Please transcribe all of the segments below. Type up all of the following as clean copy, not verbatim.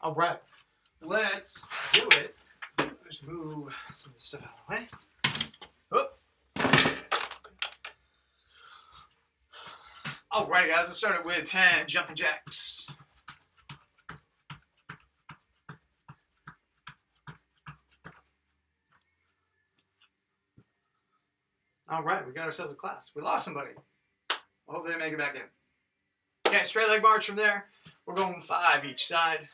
All right, let's do it. Just move some of the stuff out of the way. Whoop. Alrighty, guys, let's start it with 10 jumping jacks. All right, we got ourselves a class. We lost somebody. Hopefully they make it back in. Okay, straight leg march from there. We're going 5 each side.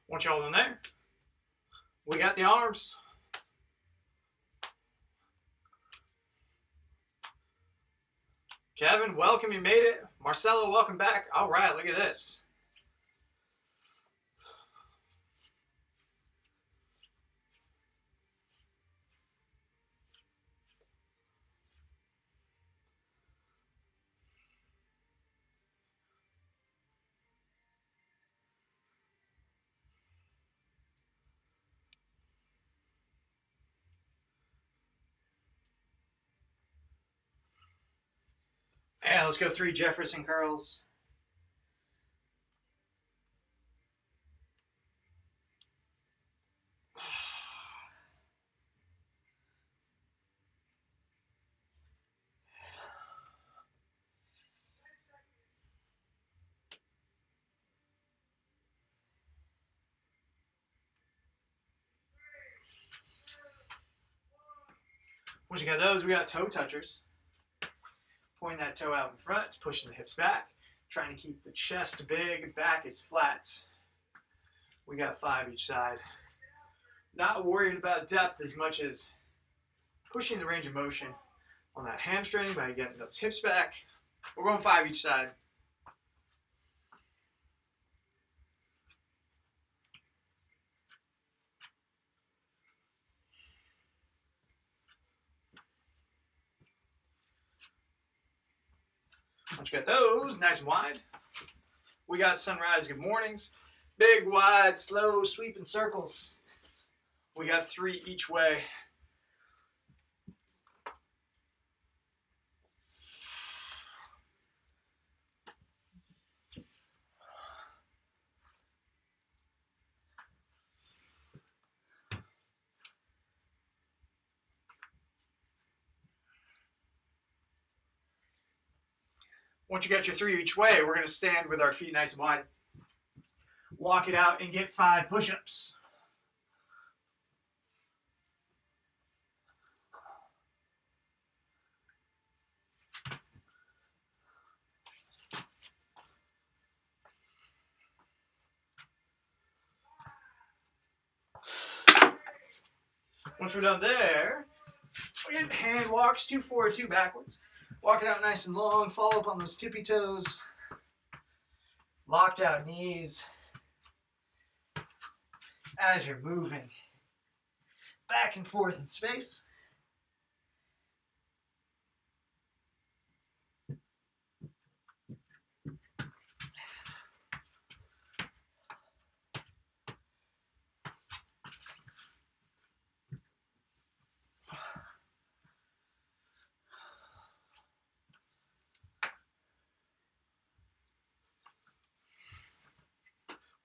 Want y'all in there? We got the arms. Kevin, welcome. You made it. Marcelo, welcome back. All right, look at this. Yeah, let's go 3 Jefferson curls. Once you got those, we got toe touchers. Pointing that toe out in front, pushing the hips back, trying to keep the chest big, back is flat. We got 5 each side. Not worried about depth as much as pushing the range of motion on that hamstring by getting those hips back. We're going 5 each side. Once you got those nice and wide, we got sunrise good mornings. Big, wide, slow, sweeping circles. We got 3 each way. Once you got your 3 each way, we're going to stand with our feet nice and wide. Walk it out and get 5 push-ups. Once we're done there, we get hand walks, 2 forward, 2 backwards. Walk it out nice and long, follow up on those tippy toes. Locked out knees. As you're moving back and forth in space.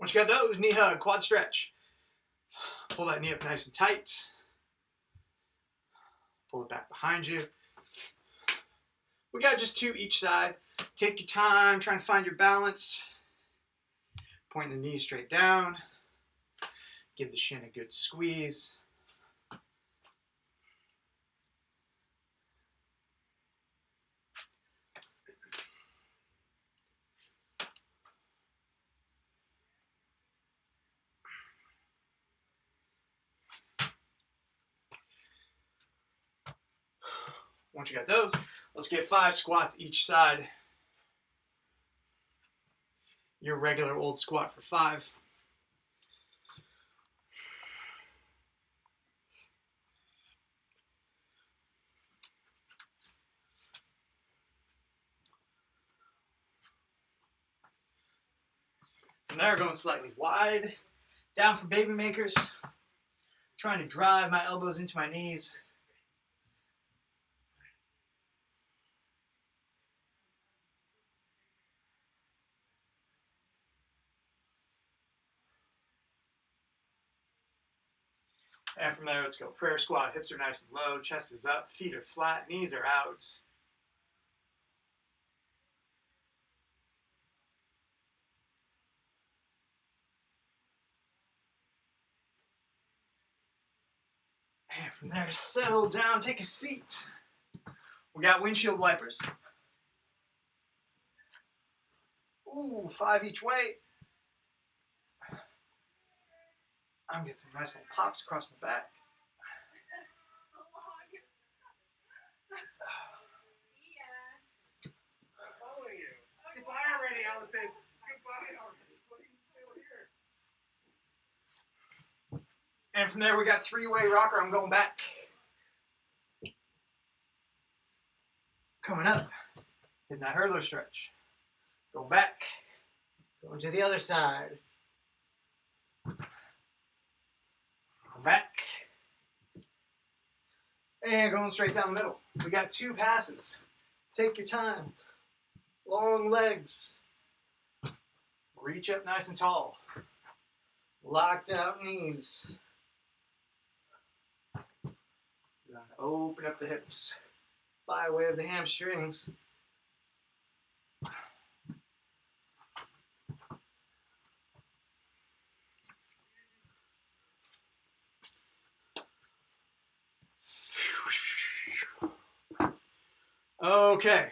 Once you got those, knee hug, quad stretch. Pull that knee up nice and tight. Pull it back behind you. We got just 2 each side. Take your time, try and find your balance. Point the knee straight down. Give the shin a good squeeze. Once you got those, let's get 5 squats each side. Your regular old squat for 5. from there, going slightly wide. Down for baby makers. Trying to drive my elbows into my knees. And from there, let's go prayer squat. Hips are nice and low, chest is up, feet are flat, knees are out. And from there, settle down, take a seat. We got windshield wipers. Ooh, 5 each way. I'm getting some nice little pops across my back. Goodbye already, Allison. Goodbye already. What are you still here? And from there, we got 3-way rocker. I'm going back. Coming up. Hitting that hurdler stretch. Go back. Going to the other side. Back. And going straight down the middle. We got 2 passes. Take your time. Long legs. Reach up nice and tall. Locked out knees. Open up the hips by way of the hamstrings. Okay,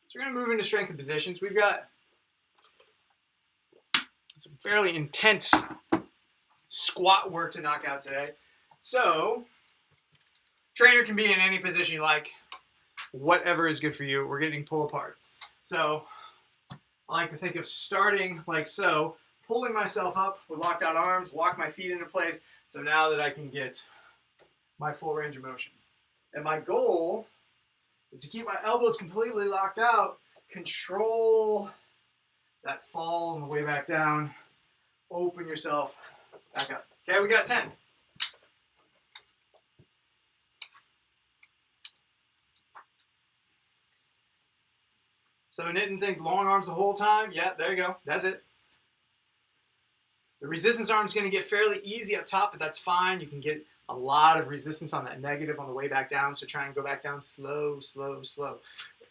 so we're going to move into strength and positions. We've got some fairly intense squat work to knock out today. So, trainer can be in any position you like, whatever is good for you. We're getting pull aparts. So, I like to think of starting like so, pulling myself up with locked out arms, walk my feet into place, so now that I can get my full range of motion. And my goal is to keep my elbows completely locked out, control that fall on the way back down, open yourself back up. Okay, we got 10. So didn't think long arms the whole time. Yeah, there you go. That's it. The resistance arm is going to get fairly easy up top, but that's fine. You can get a lot of resistance on that negative on the way back down, so try and go back down slow, slow, slow.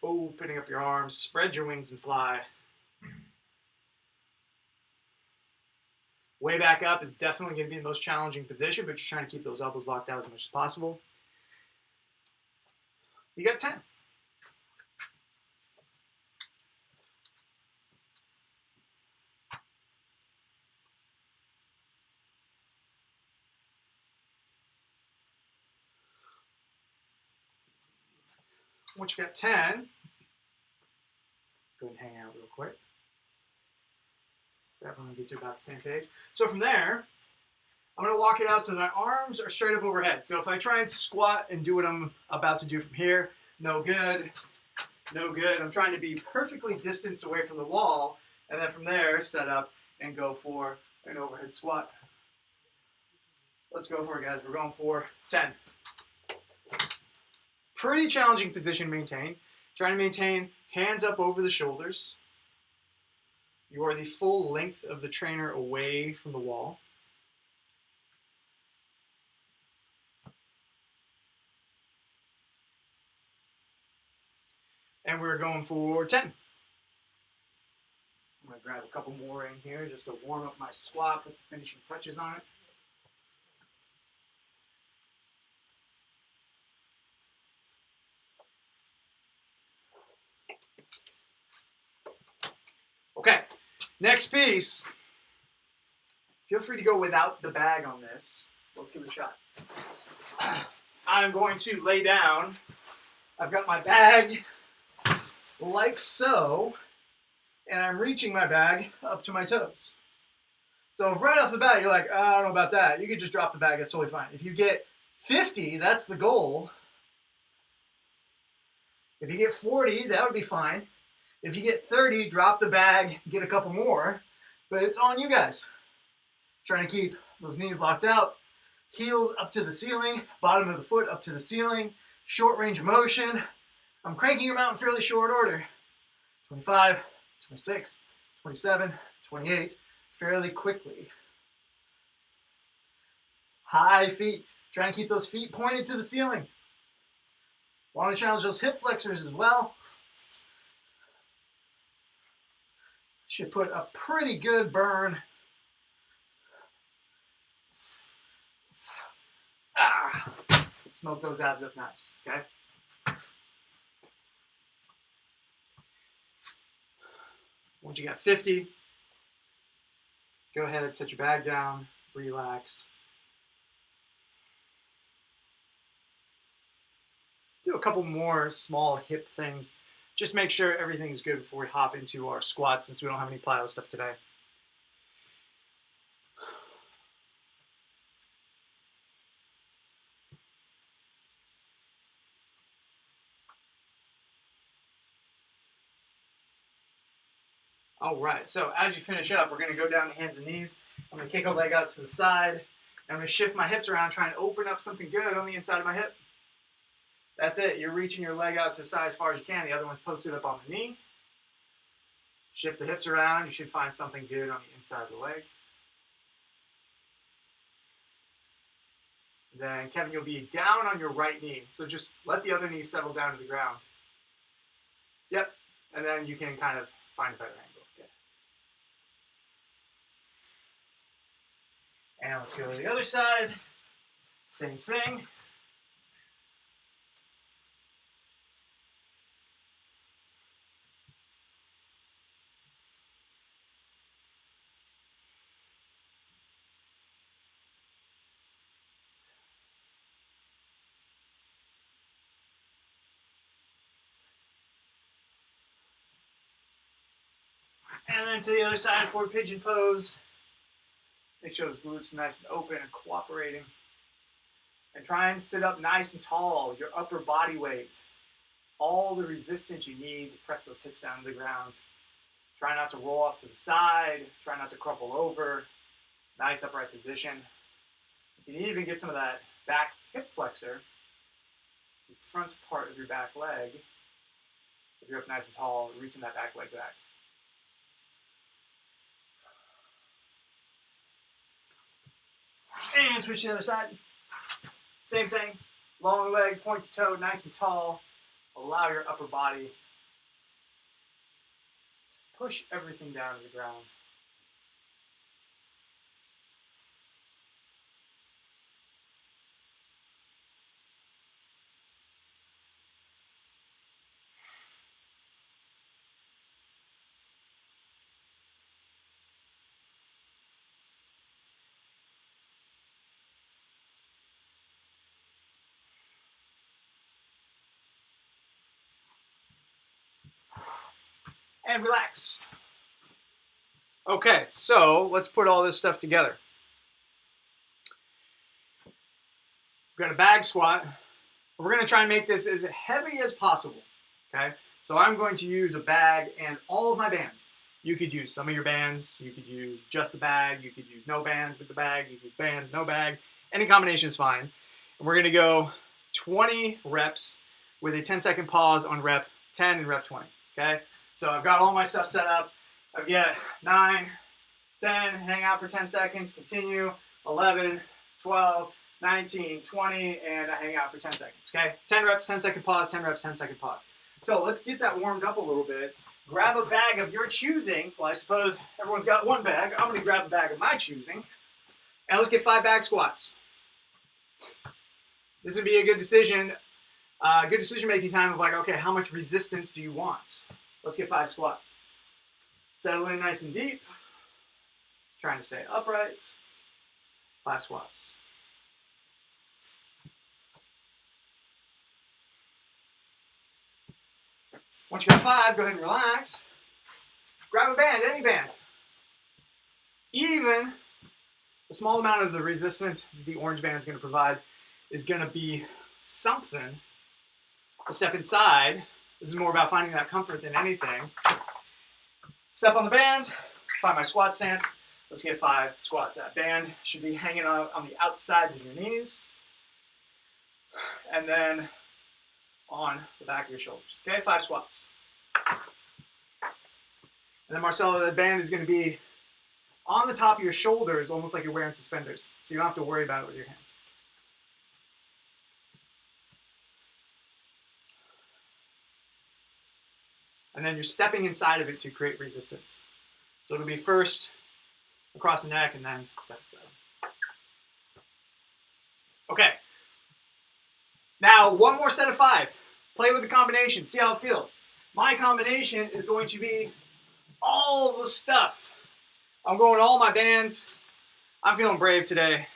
Opening up your arms, spread your wings and fly. Way back up is definitely going to be the most challenging position, but you're trying to keep those elbows locked out as much as possible. You got 10. Once you got 10, go ahead and hang out real quick. Everyone get to about the same page. So from there, I'm going to walk it out so that my arms are straight up overhead. So if I try and squat and do what I'm about to do from here, no good, no good. I'm trying to be perfectly distanced away from the wall, and then from there, set up and go for an overhead squat. Let's go for it, guys. We're going for 10. Pretty challenging position to maintain. Trying to maintain hands up over the shoulders. You are the full length of the trainer away from the wall. And we're going for 10. I'm going to grab a couple more in here just to warm up my squat, put the finishing touches on it. Okay, next piece. Feel free to go without the bag on this. Let's give it a shot. I'm going to lay down. I've got my bag like so, and I'm reaching my bag up to my toes. So if right off the bat you're like, I don't know about that, you could just drop the bag, that's totally fine. If you get 50, that's the goal. If you get 40, that would be fine. If you get 30, drop the bag, get a couple more. But it's on you guys. Trying to keep those knees locked out, heels up to the ceiling, bottom of the foot up to the ceiling, short range of motion. I'm cranking them out in fairly short order. 25, 26, 27, 28, fairly quickly. High feet. Try and keep those feet pointed to the ceiling. Want to challenge those hip flexors as well. Should put a pretty good burn. Smoke those abs up nice, okay? Once you got 50, go ahead, set your bag down, relax. Do a couple more small hip things. Just make sure everything's good before we hop into our squats since we don't have any plyo stuff today. All right, so as you finish up, we're gonna go down to hands and knees. I'm gonna kick a leg out to the side. And I'm gonna shift my hips around, trying to open up something good on the inside of my hip. That's it, you're reaching your leg out to the side as far as you can. The other one's posted up on the knee. Shift the hips around, you should find something good on the inside of the leg. Then, Kevin, you'll be down on your right knee. So just let the other knee settle down to the ground. Yep, and then you can kind of find a better angle. And let's go to the other side. Same thing. And then to the other side, forward pigeon pose. Make sure those glutes are nice and open and cooperating. And try and sit up nice and tall, your upper body weight. All the resistance you need to press those hips down to the ground. Try not to roll off to the side. Try not to crumple over. Nice upright position. You can even get some of that back hip flexor, the front part of your back leg. If you're up nice and tall, reaching that back leg back. And switch to the other side. Same thing. Long leg, point the toe, nice and tall. Allow your upper body to push everything down to the ground. And relax. Okay, so let's put all this stuff together. We've got a bag squat. We're going to try and make this as heavy as possible. Okay, so I'm going to use a bag and all of my bands. You could use some of your bands. You could use just the bag. You could use no bands with the bag. You could use bands, no bag. Any combination is fine. And we're going to go 20 reps with a 10-second pause on rep 10 and rep 20. Okay. So I've got all my stuff set up. I've got 9, 10, hang out for 10 seconds, continue, 11, 12, 19, 20, and I hang out for 10 seconds, okay? 10 reps, 10-second pause, 10 reps, 10-second pause. So let's get that warmed up a little bit. Grab a bag of your choosing. Well, I suppose everyone's got one bag. I'm gonna grab a bag of my choosing. And let's get 5 bag squats. This would be a good decision making time of like, okay, how much resistance do you want? Let's get 5 squats. Settle in nice and deep. Trying to stay upright. 5 squats. Once you got 5, go ahead and relax. Grab a band, any band. Even a small amount of the resistance the orange band is going to provide is going to be something. A step inside. This is more about finding that comfort than anything. Step on the band, find my squat stance. Let's get 5 squats. That band should be hanging on the outsides of your knees. And then on the back of your shoulders. Okay, 5 squats. And then Marcelo, the band is going to be on the top of your shoulders, almost like you're wearing suspenders. So you don't have to worry about it with your hands. And then you're stepping inside of it to create resistance. So it'll be first across the neck and then step inside. Okay. Now, one more set of 5. Play with the combination. See how it feels. My combination is going to be all the stuff. I'm going all my bands. I'm feeling brave today.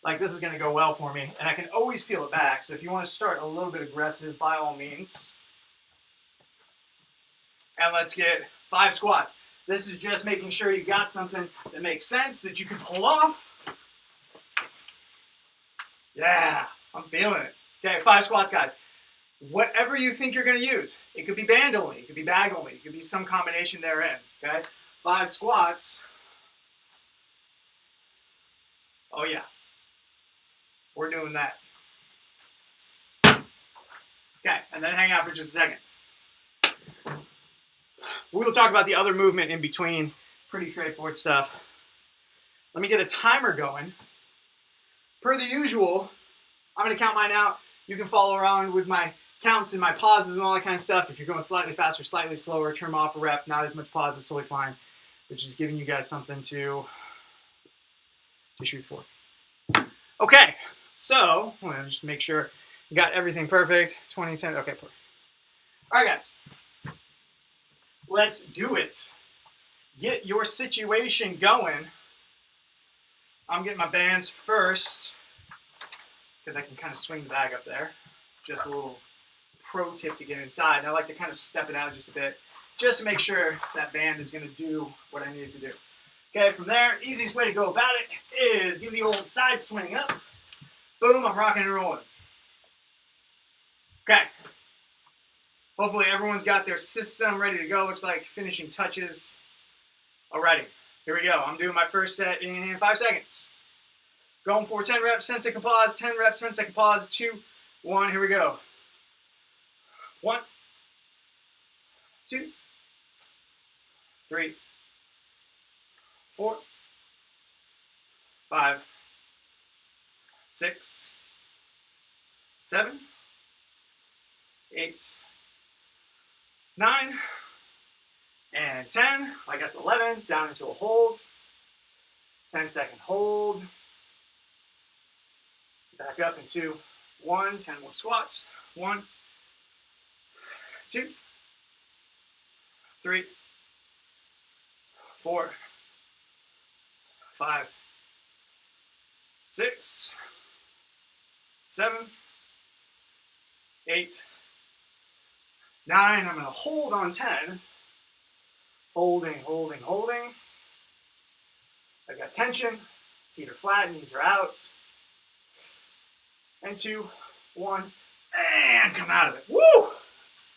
Like, this is going to go well for me. And I can always feel it back. So if you want to start a little bit aggressive, by all means. And let's get 5 squats. This is just making sure you got something that makes sense, that you can pull off. Yeah, I'm feeling it. Okay, 5 squats, guys. Whatever you think you're going to use. It could be band only. It could be bag only. It could be some combination therein. Okay, 5 squats. Oh, yeah. We're doing that. Okay, and then hang out for just a second. We will talk about the other movement in between. Pretty straightforward stuff. Let me get a timer going. Per the usual, I'm going to count mine out. You can follow around with my counts and my pauses and all that kind of stuff. If you're going slightly faster, slightly slower, trim off a rep, not as much pause, is totally fine. Which is giving you guys something to shoot for. Okay, so I'm going to just make sure you got everything perfect. 20, 10, okay, perfect. All right, guys. Let's do it. Get your situation going. I'm getting my bands first because I can kind of swing the bag up there. Just a little pro tip to get inside. And I like to kind of step it out just a bit just to make sure that band is going to do what I need it to do. Okay, from there, easiest way to go about it is give the old side swing up. Boom, I'm rocking and rolling. Okay. Hopefully everyone's got their system ready to go. Looks like finishing touches already. Here we go. I'm doing my first set in 5 seconds. Going for 10 reps, 10 second pause, 10 reps, 10 second pause, 2, 1, here we go. 1, 2, 3, 4, 5, 6, 7, 8, 9, and 10, I guess 11, down into a hold, 10-second hold, back up into 1, 10 more squats, 1, 2, 3, 4, 5, 6, 7, 8, 9, I'm going to hold on 10. Holding, holding, holding. I've got tension. Feet are flat, knees are out. And 2, 1, and come out of it. Woo!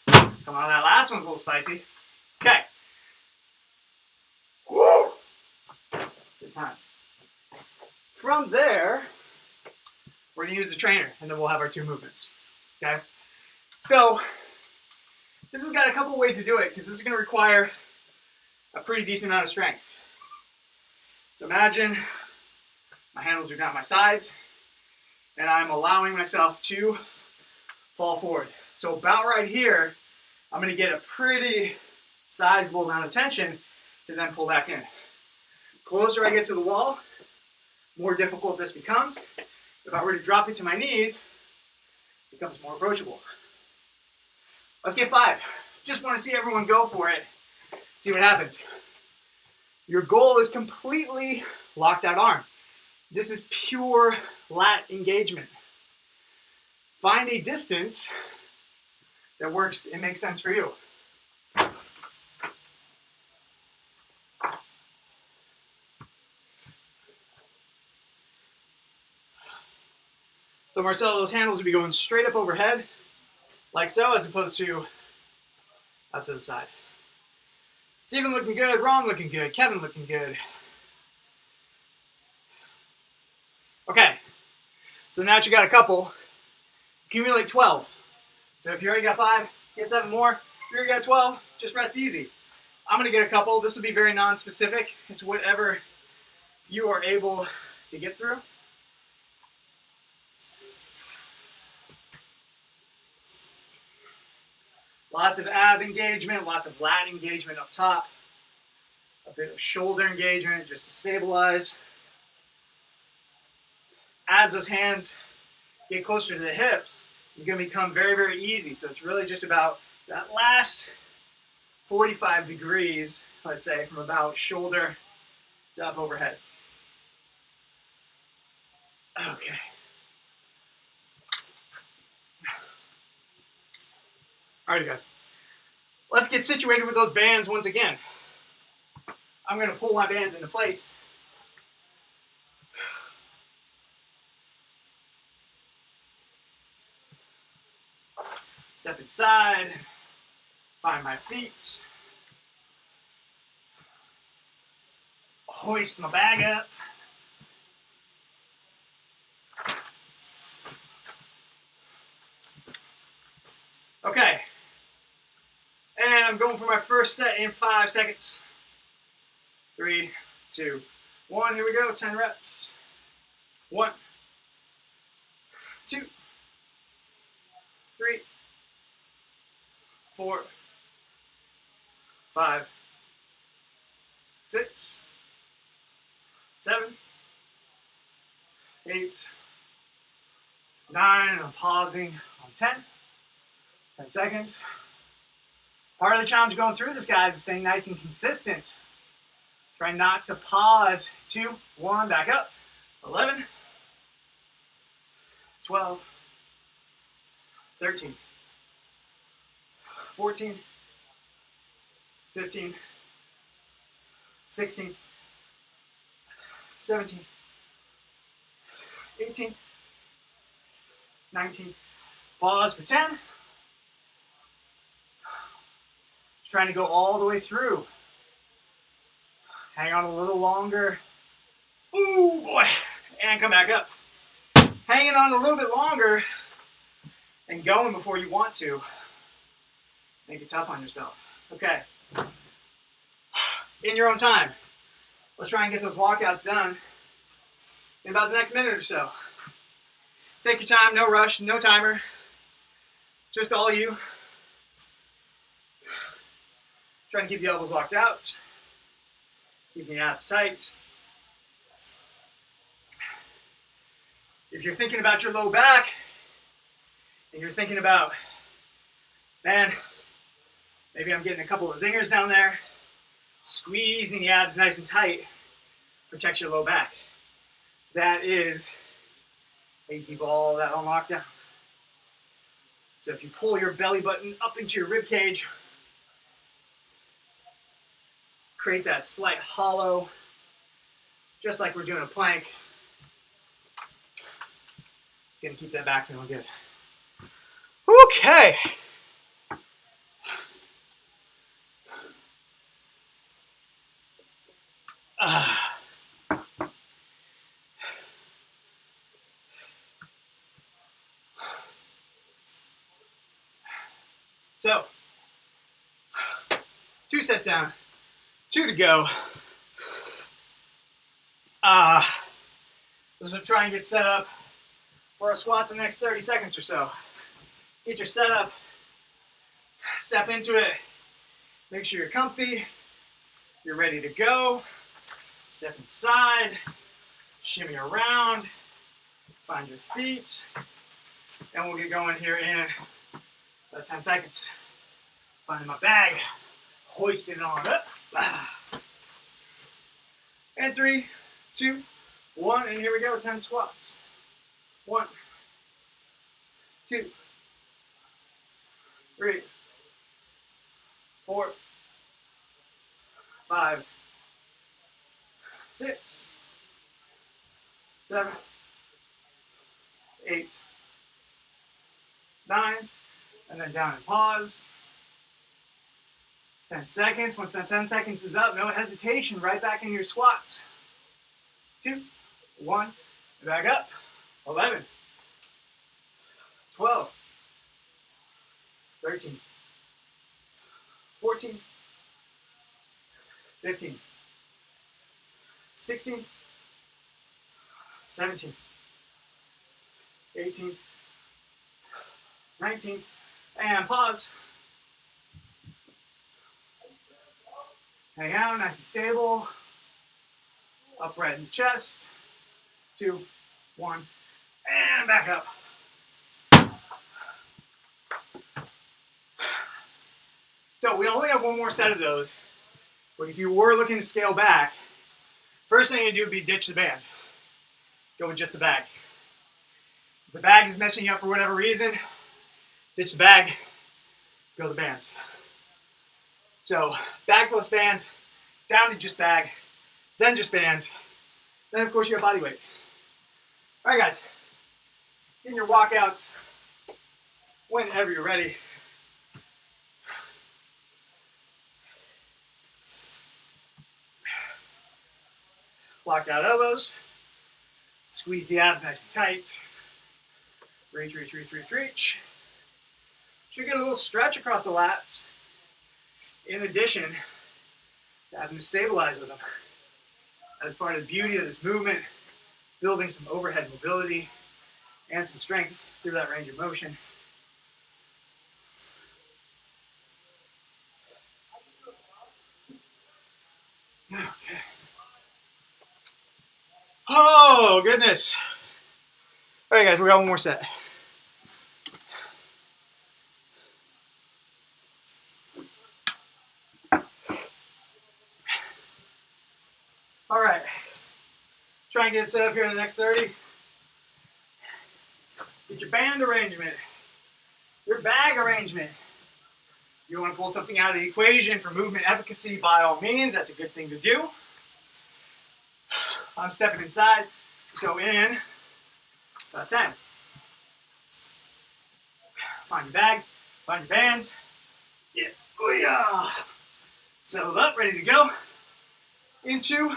Come on, that last one's a little spicy. Okay. Woo! Good times. From there, we're going to use the trainer, and then we'll have our 2 movements. Okay? So, this has got a couple ways to do it, because this is going to require a pretty decent amount of strength. So imagine my handles are down my sides, and I'm allowing myself to fall forward. So about right here, I'm going to get a pretty sizable amount of tension to then pull back in. Closer I get to the wall, more difficult this becomes. If I were to drop it to my knees, it becomes more approachable. Let's get 5. Just want to see everyone go for it. See what happens. Your goal is completely locked out arms. This is pure lat engagement. Find a distance that works and makes sense for you. So Marcelo, those handles would be going straight up overhead, like so, as opposed to out to the side. Steven looking good, Ron looking good, Kevin looking good. Okay, so now that you got a couple, accumulate 12. So if you already got 5, get 7 more. If you already got 12, just rest easy. I'm gonna get a couple. This will be very non-specific. It's whatever you are able to get through. Lots of ab engagement, lots of lat engagement up top. A bit of shoulder engagement just to stabilize. As those hands get closer to the hips, you're going to become very, very easy. So it's really just about that last 45 degrees, let's say, from about shoulder to up overhead. Okay. Alrighty, guys. Let's get situated with those bands once again. I'm going to pull my bands into place. Step inside. Find my feet. Hoist my bag up. Okay. And I'm going for my first set in 5 seconds. 3, 2, 1. Here we go. 10 reps. 1, 2, 3, 4, 5, 6, 7, 8, 9. And I'm pausing on 10. 10 seconds. Part of the challenge going through this, guys, is staying nice and consistent. Try not to pause. 2, 1, back up. 11, 12, 13, 14, 15, 16, 17, 18, 19. Pause for 10. Just trying to go all the way through. Hang on a little longer. Ooh, boy. And come back up. Hanging on a little bit longer and going before you want to. Make it tough on yourself. Okay. In your own time. Let's try and get those walkouts done in about the next minute or so. Take your time, no rush, no timer. Just all you. Trying to keep the elbows locked out. Keeping the abs tight. If you're thinking about your low back, and you're thinking about, man, maybe I'm getting a couple of zingers down there, squeezing the abs nice and tight protects your low back. That is how you keep all that on lockdown. So if you pull your belly button up into your rib cage, create that slight hollow, just like we're doing a plank. Gonna keep that back feeling good. Okay. So, 2 sets down, 2 to go. Let's try and get set up for our squats in the next 30 seconds or so. Get your setup, step into it, make sure you're comfy, you're ready to go. Step inside, shimmy around, find your feet, and we'll get going here in about 10 seconds. Finding my bag, hoisting it on up. And 3, 2, 1, and here we go, 10 squats. 1, 2, 3, 4, 5, 6, 7, 8, 9, and then down and pause. 10 seconds. Once that 10 seconds is up, no hesitation, right back into your squats. 2, 1, back up. 11, 12, 13, 14, 15, 16, 17, 18, 19, and pause. Hang out, nice and stable. Upright in the chest. 2, 1, and back up. So we only have one more set of those, but if you were looking to scale back, first thing you do would be ditch the band. Go with just the bag. If the bag is messing you up for whatever reason, ditch the bag, go the bands. So bag plus bands, down to just bag, then just bands, then of course you have body weight. All right guys, in your walkouts, whenever you're ready. Locked out elbows, squeeze the abs nice and tight. Reach, reach, reach, reach, reach. Should get a little stretch across the lats, in addition to having to stabilize with them. As part of the beauty of this movement, building some overhead mobility and some strength through that range of motion. Okay. Oh, goodness. All right, guys, we got one more set. All right. Try and get it set up here in the next 30. Get your band arrangement, your bag arrangement. You want to pull something out of the equation for movement efficacy, by all means, that's a good thing to do. I'm stepping inside. Let's go in. About 10. Find your bags, find your bands. Get settled up, ready to go. Into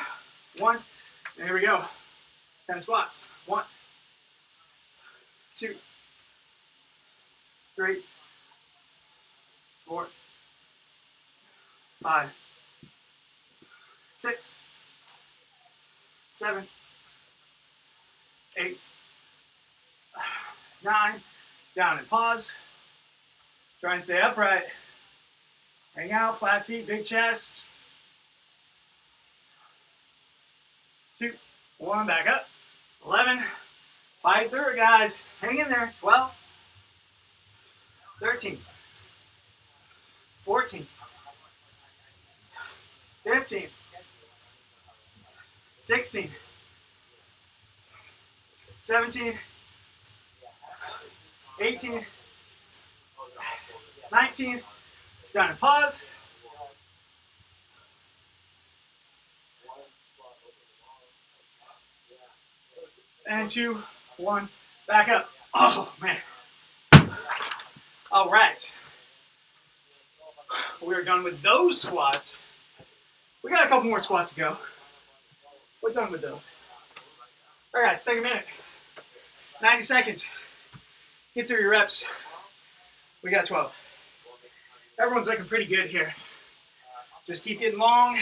1. And here we go. 10 squats. 1, 2, 3, 4, 5, 6, 7, 8, 9. Down and pause. Try and stay upright. Hang out, flat feet, big chest. 2, 1, back up. 11. Fight through it, guys. Hang in there. 12, 13, 14, 15, 16, 17, 18, 19, down and pause. And 2, 1, back up. Oh, man. All right. We're done with those squats. We got a couple more squats to go. We're done with those. All right, guys, take a minute. 90 seconds. Get through your reps. We got 12. Everyone's looking pretty good here. Just keep getting long.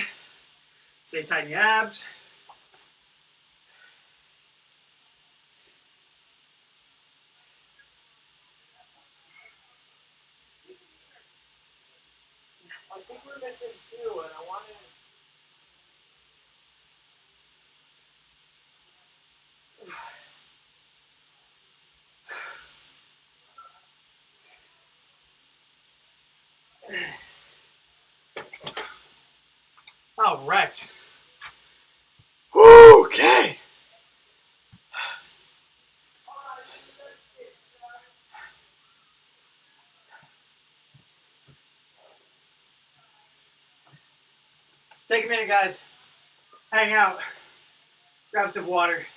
Stay tight in the abs. I think we're missing 2, and I wanted. All right. Okay. Take a minute, guys. Hang out. Grab some water.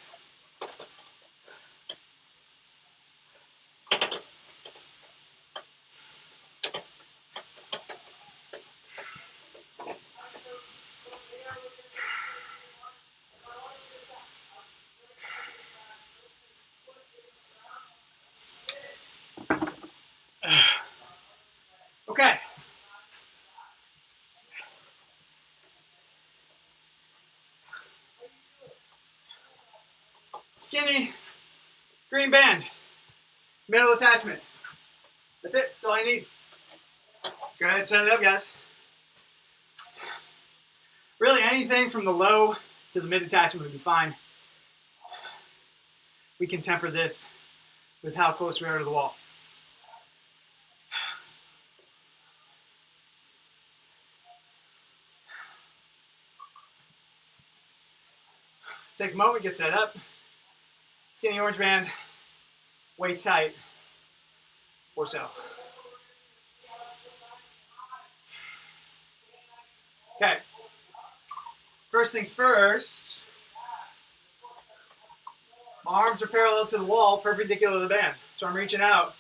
skinny green band, middle attachment. That's it. That's all I need. Go ahead and set it up, guys. Really, anything from the low to the mid attachment would be fine. We can temper this with how close we are to the wall. Take a moment, get set up. Skinny orange band, waist tight, or so. Okay. First things first, my arms are parallel to the wall, perpendicular to the band. So I'm reaching out,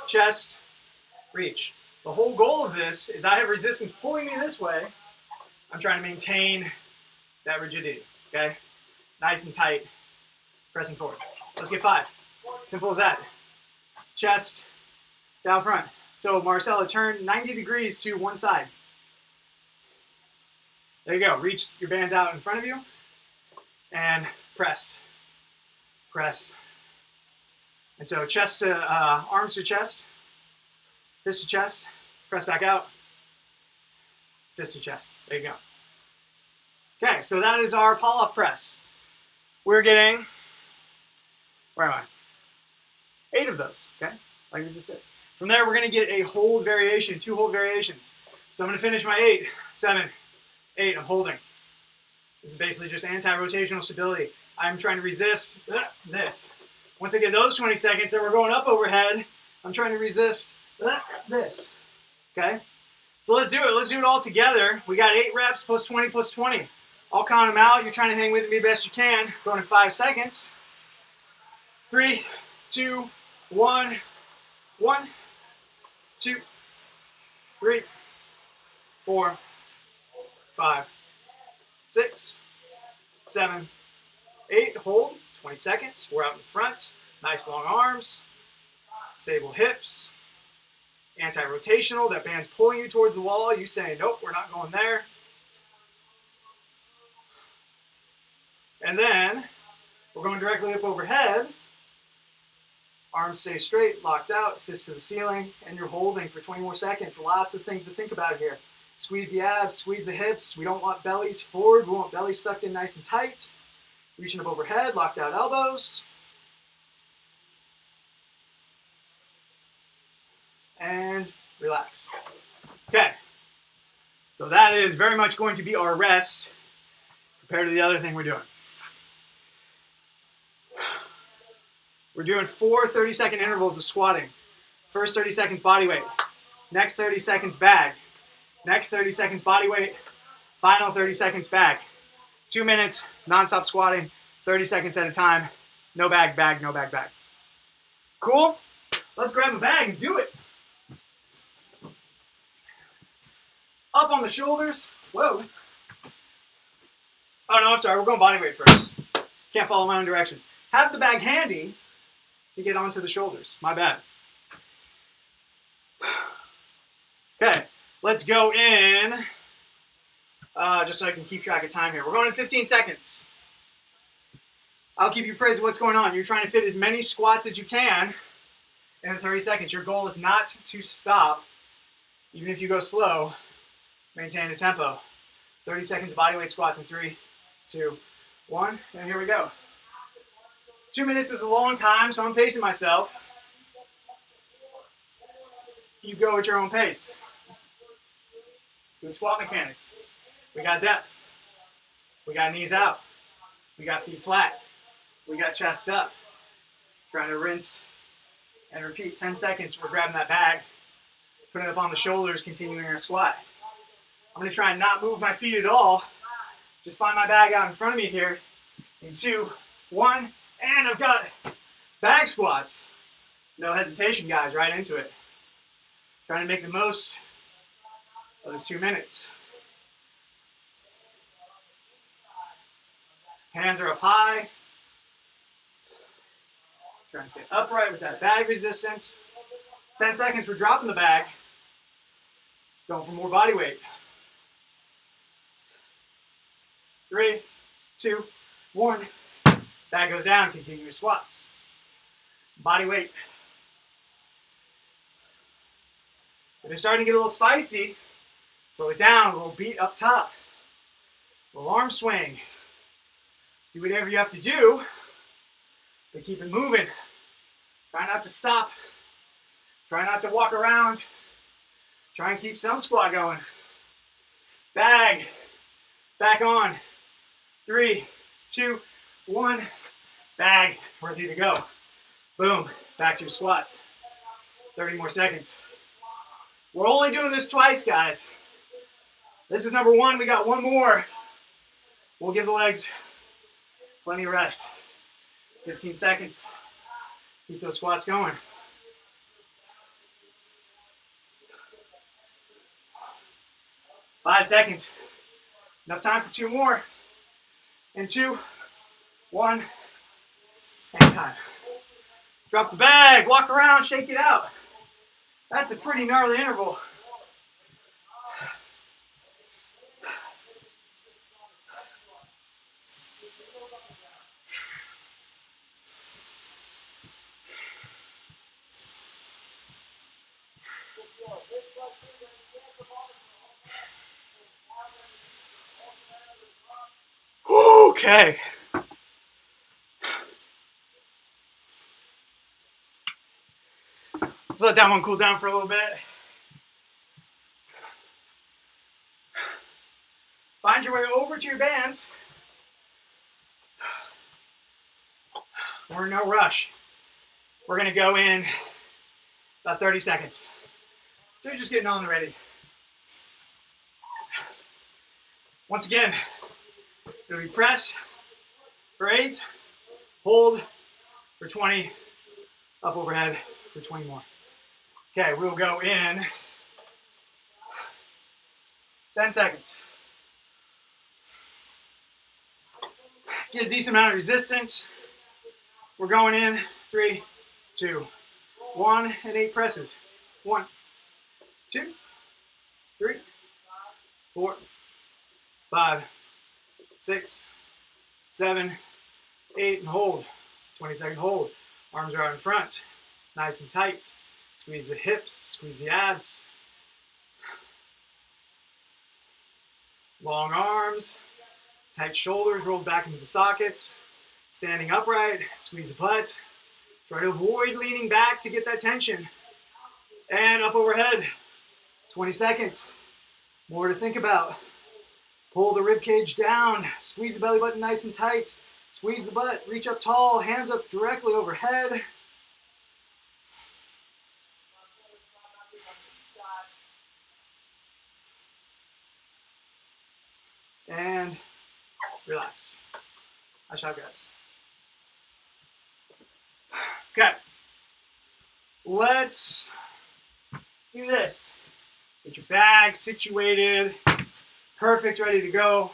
chest, reach. The whole goal of this is I have resistance pulling me this way. I'm trying to maintain that rigidity, okay? Nice and tight, pressing forward. Let's get 5. Simple as that. Chest, down front. So Marcella, turn 90 degrees to one side. There you go. Reach your bands out in front of you and press, press. And so chest to arms to chest, fist to chest, press back out, fist to chest. There you go. Okay, so that is our Pallof press. We're getting, where am I? 8 of those, okay? Like we just said. From there, we're going to get a hold variation, 2 hold variations. So I'm going to finish my 8, 7, 8, I'm holding. This is basically just anti-rotational stability. I'm trying to resist this. Once I get those 20 seconds, then we're going up overhead. I'm trying to resist this, okay? So let's do it. Let's do it all together. We got 8 reps plus 20 plus 20. I'll count them out. You're trying to hang with me best you can. Going in 5 seconds. 3, 2, 1. 1, 2, 3, 4, 5, 6, 7, 8. Hold. 20 seconds. We're out in front. Nice long arms. Stable hips. Anti-rotational. That band's pulling you towards the wall. You saying, nope, we're not going there. And then we're going directly up overhead. Arms stay straight, locked out, fists to the ceiling, and you're holding for 20 more seconds. Lots of things to think about here. Squeeze the abs, squeeze the hips. We don't want bellies forward. We want bellies sucked in nice and tight. Reaching up overhead, locked out elbows. And relax. Okay. So that is very much going to be our rest compared to the other thing we're doing. We're doing 4 30-second intervals of squatting. First 30 seconds body weight. Next 30 seconds bag. Next 30 seconds body weight. Final 30 seconds bag. 2 minutes, non-stop squatting, 30 seconds at a time. No bag, bag, no bag, bag. Cool? Let's grab a bag and do it. Up on the shoulders. Whoa. Oh no, I'm sorry. We're going body weight first. Can't follow my own directions. Have the bag handy to get onto the shoulders. My bad. Okay, let's go in, just so I can keep track of time here. We're going in 15 seconds. I'll keep you appraised of what's going on. You're trying to fit as many squats as you can in 30 seconds. Your goal is not to stop. Even if you go slow, maintain a tempo. 30 seconds of bodyweight squats in 3, 2, 1, and here we go. 2 minutes is a long time, so I'm pacing myself. You go at your own pace. Doing squat mechanics. We got depth. We got knees out. We got feet flat. We got chest up. Trying to rinse and repeat. 10 seconds, we're grabbing that bag, putting it up on the shoulders, continuing our squat. I'm going to try and not move my feet at all. Just find my bag out in front of me here. In 2, 1. And I've got bag squats. No hesitation, guys, right into it. Trying to make the most of this 2 minutes. Hands are up high. Trying to stay upright with that bag resistance. 10 seconds, we're dropping the bag. Going for more body weight. 3, 2, 1. Bag goes down, continue your squats. Body weight. If it's starting to get a little spicy, slow it down, a little beat up top. A little arm swing. Do whatever you have to do, but keep it moving. Try not to stop. Try not to walk around. Try and keep some squat going. Bag. Back on. 3, 2, 1. Bag. Ready to go. Boom. Back to your squats. 30 more seconds. We're only doing this twice, guys. This is number 1. We got 1 more. We'll give the legs plenty of rest. 15 seconds. Keep those squats going. Five seconds. Enough time for 2 more. And 2, 1, and time. Drop the bag, walk around, shake it out. That's a pretty gnarly interval. Okay. Let's let that one cool down for a little bit. Find your way over to your bands. We're in no rush. We're gonna go in about 30 seconds. So you're just getting on and ready. Once again, it'll be press for 8, hold for 20, up overhead for 20 more. Okay, we'll go in 10 seconds. Get a decent amount of resistance. We're going in 3, 2, 1, and 8 presses. 1, 2, 3, 4, 5, 6, 7, 8, and hold. 20-second hold. Arms are out in front, nice and tight. Squeeze the hips, squeeze the abs. Long arms, tight shoulders rolled back into the sockets. Standing upright, squeeze the butt. Try to avoid leaning back to get that tension. And up overhead, 20 seconds. More to think about. Pull the rib cage down, squeeze the belly button nice and tight. Squeeze the butt, reach up tall, hands up directly overhead. And relax. Nice job, guys. Okay. Let's do this. Get your bag situated. Perfect, ready to go.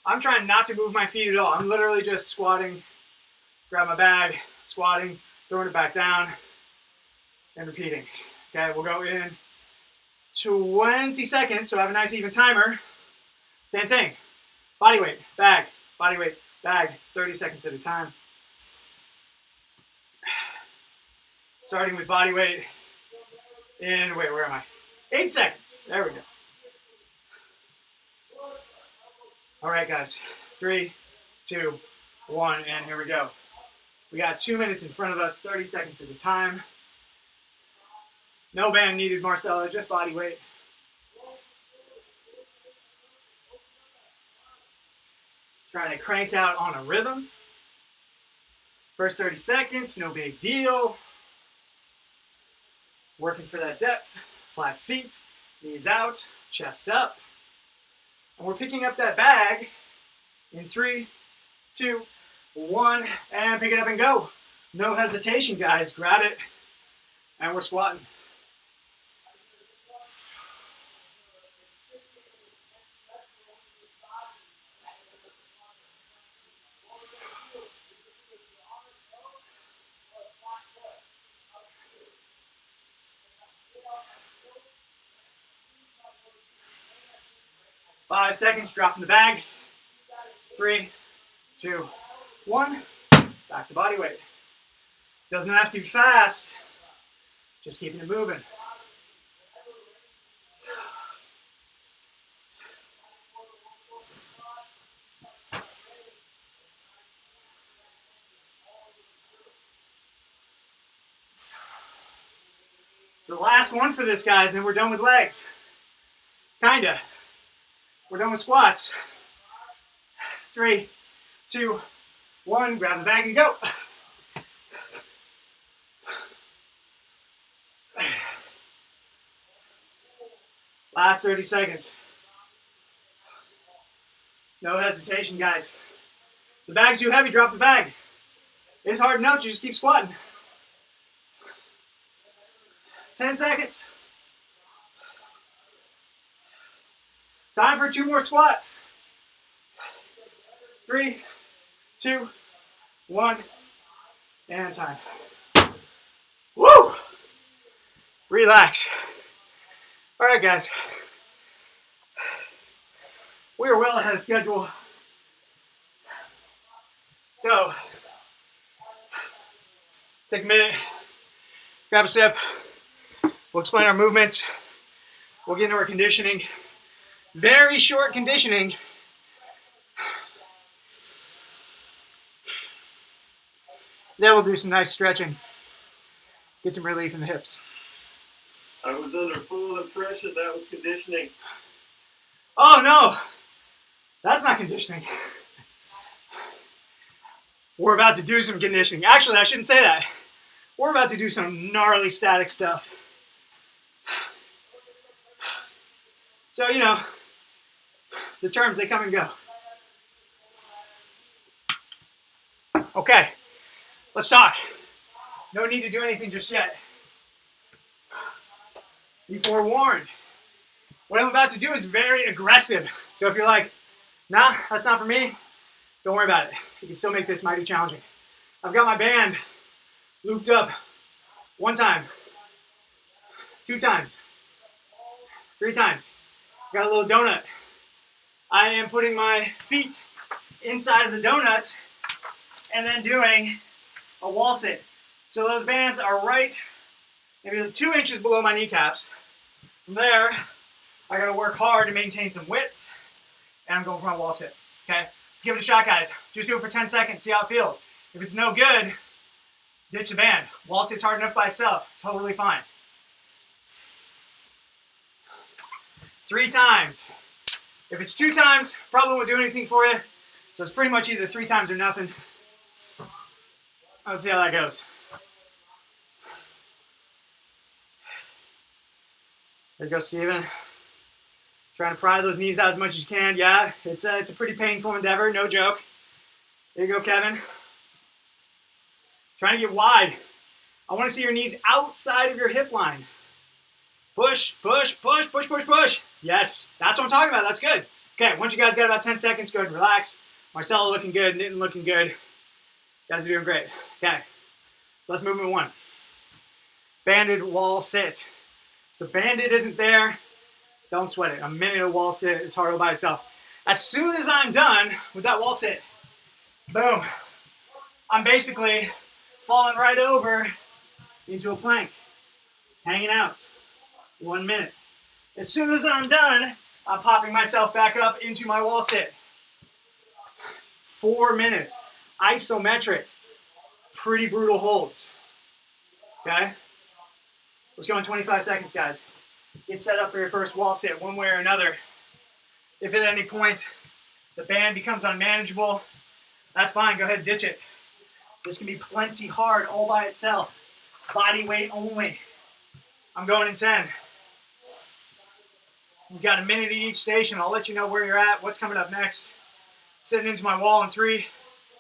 I'm trying not to move my feet at all. I'm literally just squatting, grab my bag, squatting, throwing it back down, and repeating. Okay, we'll go in 20 seconds, so I have a nice even timer. Same thing. Body weight, bag, 30 seconds at a time. Starting with body weight in, where am I? 8 seconds. There we go. All right, guys. 3, 2, 1, and here we go. We got 2 minutes in front of us, 30 seconds at a time. No band needed, Marcella, just body weight. Trying to crank out on a rhythm. First 30 seconds, no big deal. Working for that depth, flat feet, knees out, chest up. And we're picking up that bag in 3, 2, 1, and pick it up and go. No hesitation, guys. Grab it, and we're squatting. Five seconds, dropping the bag. 3, 2, 1. Back to body weight. Doesn't have to be fast, just keeping it moving. So the last one for this, guys, then we're done with legs. Kinda. We're done with squats. 3, 2, 1, grab the bag and go. Last 30 seconds. No hesitation, guys. The bag's too heavy, drop the bag. It's hard enough, you just keep squatting. 10 seconds. Time for 2 more squats. 3, 2, 1, and time. Woo! Relax. All right, guys. We are well ahead of schedule. So, take a minute, grab a sip. We'll explain our movements. We'll get into our conditioning. Very short conditioning. Then we'll do some nice stretching. Get some relief in the hips. I was under full impression that was conditioning. Oh no, that's not conditioning. We're about to do some conditioning. Actually, I shouldn't say that. We're about to do some gnarly static stuff. So, you know, the terms, they come and go. Okay, let's talk. No need to do anything just yet. Be forewarned. What I'm about to do is very aggressive. So if you're like, nah, that's not for me, don't worry about it. You can still make this mighty challenging. I've got my band looped up 1 time, 2 times, 3 times. Got a little donut. I am putting my feet inside of the donut and then doing a wall sit. So those bands are right, maybe 2 inches below my kneecaps. From there, I gotta work hard to maintain some width, and I'm going for my wall sit. Okay, let's give it a shot, guys. Just do it for 10 seconds, see how it feels. If it's no good, ditch the band. Wall sit's hard enough by itself, totally fine. 3 times. If it's 2 times, probably won't do anything for you. So it's pretty much either 3 times or nothing. Let's see how that goes. There you go, Steven. Trying to pry those knees out as much as you can. Yeah, it's a pretty painful endeavor, no joke. There you go, Kevin. Trying to get wide. I want to see your knees outside of your hip line. Push, push, push, push, push, push. Yes, that's what I'm talking about. That's good. Okay, once you guys got about 10 seconds, go ahead and relax. Marcelo looking good, Nitin looking good. You guys are doing great. Okay, so let's movement 1. Banded wall sit. The banded isn't there. Don't sweat it. A minute of wall sit is hard all by itself. As soon as I'm done with that wall sit, boom, I'm basically falling right over into a plank, hanging out. 1 minute. As soon as I'm done, I'm popping myself back up into my wall sit. 4 minutes. Isometric. Pretty brutal holds. Okay? Let's go in 25 seconds, guys. Get set up for your first wall sit, one way or another. If at any point the band becomes unmanageable, that's fine. Go ahead and ditch it. This can be plenty hard all by itself. Body weight only. I'm going in 10. We've got a minute at each station. I'll let you know where you're at, what's coming up next. Sitting into my wall in 3,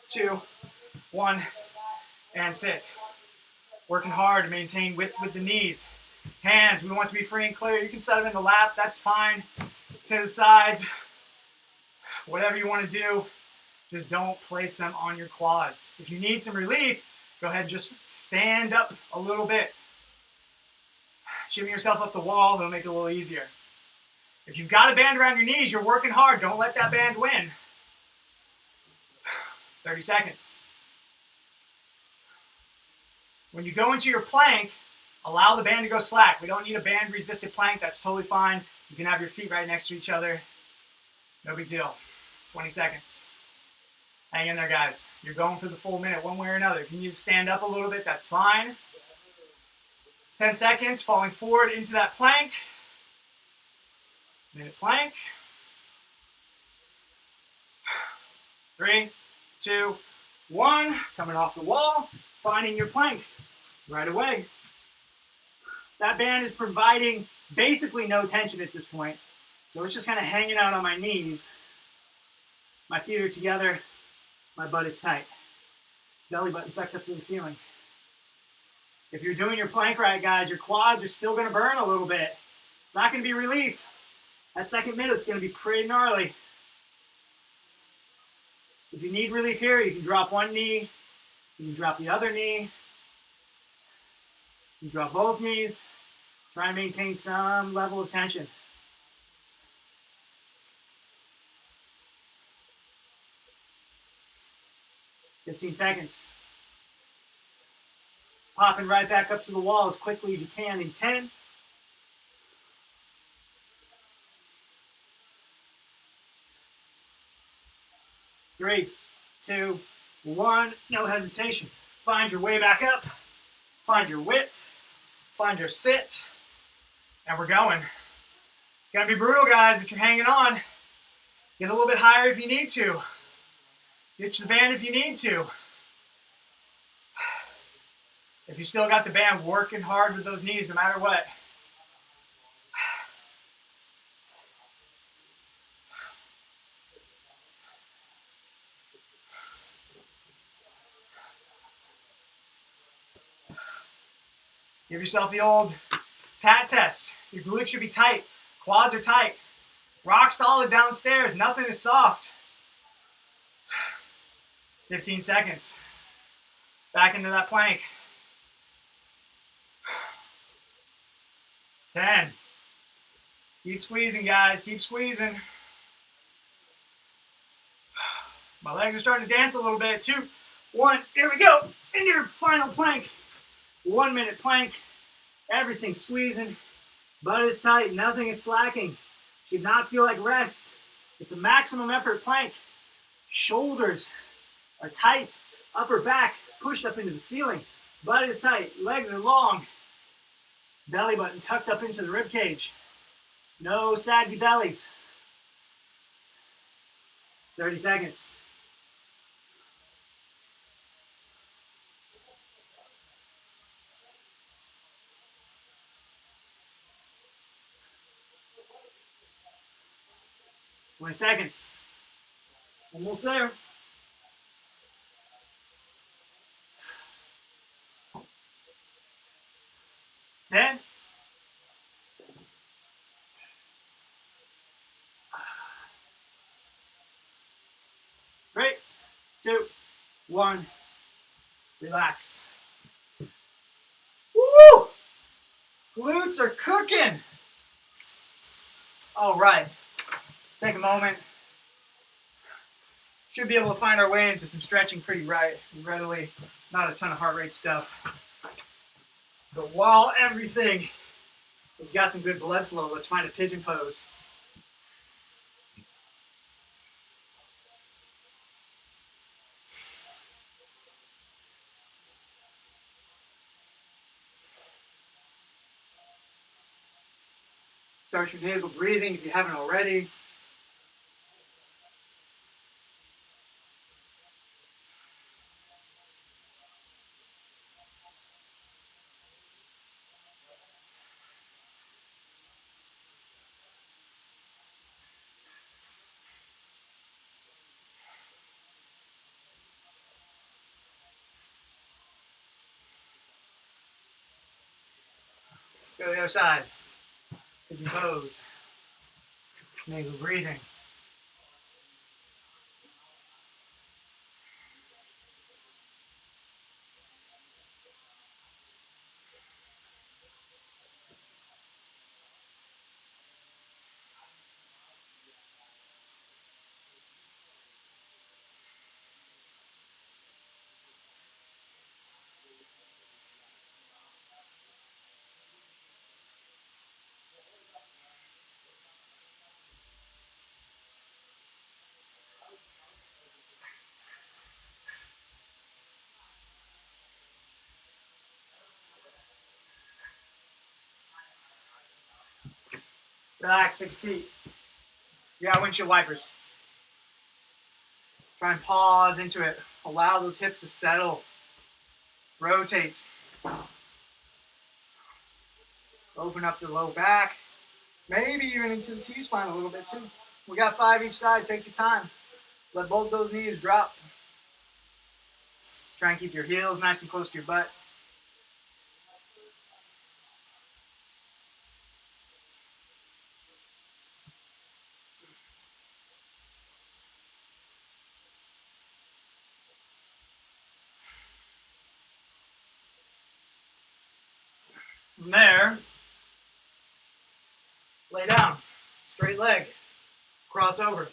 2, 1, and sit. Working hard to maintain width with the knees. Hands, we want to be free and clear. You can set them in the lap, that's fine. To the sides, whatever you want to do, just don't place them on your quads. If you need some relief, go ahead and just stand up a little bit. Shimmy yourself up the wall, that'll make it a little easier. If you've got a band around your knees, you're working hard. Don't let that band win. 30 seconds. When you go into your plank, allow the band to go slack. We don't need a band-resisted plank. That's totally fine. You can have your feet right next to each other. No big deal. 20 seconds. Hang in there, guys. You're going for the full minute one way or another. If you need to stand up a little bit, that's fine. 10 seconds, falling forward into that plank. Minute plank. 3, 2, 1. Coming off the wall, finding your plank right away. That band is providing basically no tension at this point. So it's just kind of hanging out on my knees. My feet are together. My butt is tight. Belly button sucked up to the ceiling. If you're doing your plank right, guys, your quads are still going to burn a little bit. It's not going to be relief. That second minute's going to be pretty gnarly. If you need relief here, you can drop one knee. You can drop the other knee. You can drop both knees. Try and maintain some level of tension. $15 seconds. Popping right back up to the wall as quickly as you can in 10. 3, 2, 1. No hesitation. Find your way back up. Find your width. Find your sit. And we're going. It's going to be brutal, guys, but you're hanging on. Get a little bit higher if you need to. Ditch the band if you need to. If you still got the band, working hard with those knees no matter what. Give yourself the old pat test. Your glutes should be tight. Quads are tight. Rock solid downstairs. Nothing is soft. 15 seconds. Back into that plank. 10. Keep squeezing, guys. Keep squeezing. My legs are starting to dance a little bit. 2, 1. Here we go. Into your final plank. 1 minute plank. Everything squeezing. Butt is tight. Nothing is slacking. Should not feel like rest. It's a maximum effort plank. Shoulders are tight. Upper back pushed up into the ceiling. Butt is tight. Legs are long. Belly button tucked up into the rib cage. No saggy bellies. 30 seconds. Twenty seconds. Almost there. 10. 3, 2, 1. Relax. Woo! Glutes are cooking. All right. Take a moment. Should be able to find our way into some stretching pretty readily. Not a ton of heart rate stuff. But while everything has got some good blood flow, let's find a pigeon pose. Start your nasal breathing if you haven't already. Go to the other side. Pigeon pose. Nasal breathing. Relax, take a seat. You got windshield wipers. Try and pause into it. Allow those hips to settle. Rotate. Open up the low back. Maybe even into the T-spine a little bit too. We got 5 each side. Take your time. Let both those knees drop. Try and keep your heels nice and close to your butt. From there, lay down. Straight leg. Cross over.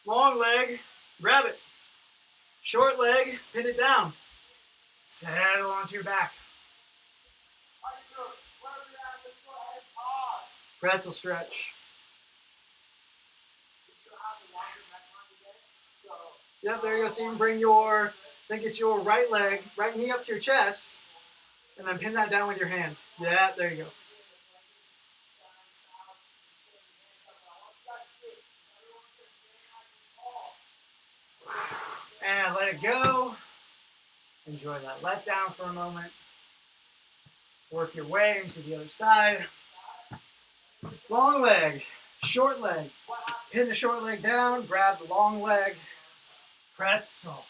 Long leg, grab it. Short leg, pin it down. Settle onto your back. Pretzel stretch. Yep, there you go. So you can bring your, then get your right leg, right knee up to your chest, and then pin that down with your hand. Yeah, there you go. And let it go. Enjoy that let down for a moment. Work your way into the other side. Long leg, short leg. Pin the short leg down, grab the long leg. Pretzel.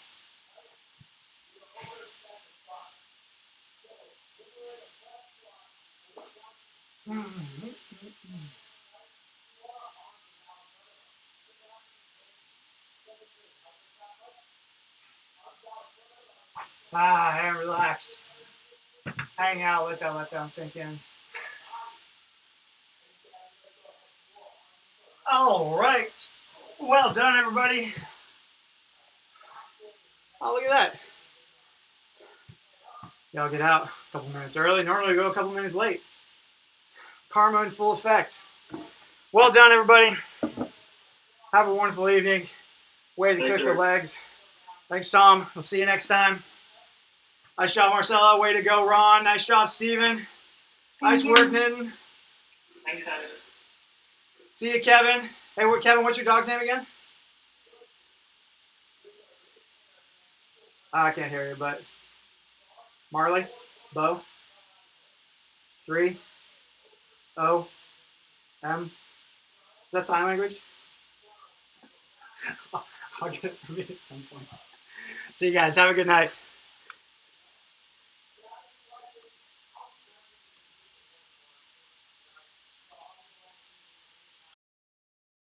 And relax. Hang out, let that let down sink in. All right. Well done, everybody. Oh, look at that. Y'all get out a couple minutes early. Normally we go a couple minutes late. Karma in full effect. Well done, everybody. Have a wonderful evening. Way to Thanks, cook the sir. legs. Thanks, Tom. We'll see you next time. Nice job, Marcella. Way to go, Ron. Nice job, Steven. Nice work, Nitin. Thanks, Adam. See you, Kevin. Hey, Kevin, what's your dog's name again? I can't hear you, but Marley, Bo, 3, O, M. Is that sign language? I'll get it from you at some point. See you guys. Have a good night.